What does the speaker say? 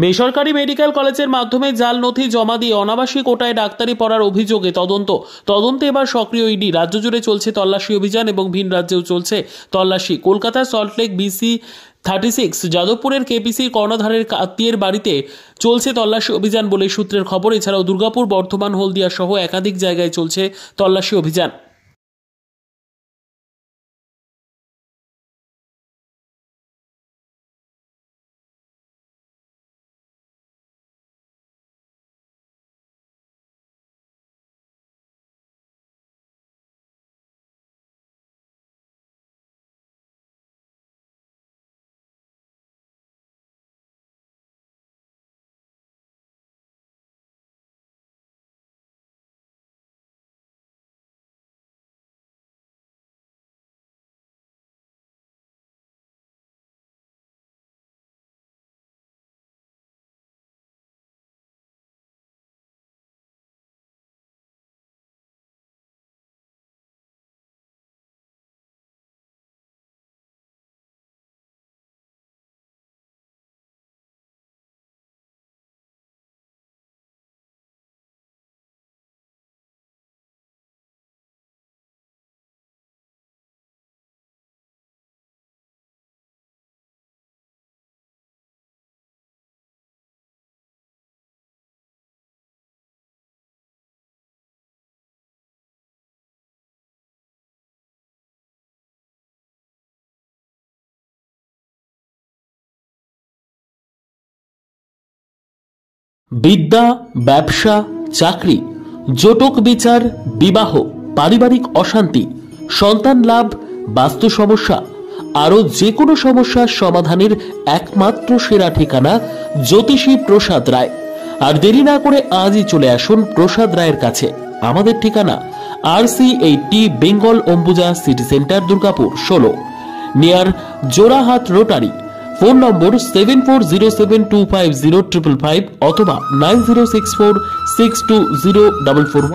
বেসরকারি মেডিকেল কলেজের মাধ্যমে জাল নথি জমা দিয়ে অনাবাসিক কোটায় ডাক্তারি পড়ার অভিযোগে তদন্তে এবার সক্রিয় ইডি। রাজ্য জুড়ে চলছে তল্লাশি অভিযান এবং ভিন রাজ্যেও চলছে তল্লাশি। কলকাতার সল্টলেক BC 36 যাদবপুরের কেপিসির কর্ণধারের আত্মীয়ের বাড়িতে চলছে তল্লাশি অভিযান বলে সূত্রের খবর। এছাড়াও দুর্গাপুর, বর্ধমান, হলদিয়া সহ একাধিক জায়গায় চলছে তল্লাশি অভিযান। বিদ্যা, ব্যবসা, চাকরি, জটক বিচার, বিবাহ, পারিবারিক অশান্তি, সন্তান লাভ, বাস্তু সমস্যা, আরও যে কোনো সমস্যার সমাধানের একমাত্র সেরা ঠিকানা জ্যোতিষী প্রসাদ রায়। আর দেরি না করে আজই চলে আসুন প্রসাদ রায়ের কাছে। আমাদের ঠিকানা RC80 Bengal Ambuja city centre, Durgapur 16, near Jorhat rotary. Phone নম্বর 7407250555 অথবা 9064620441।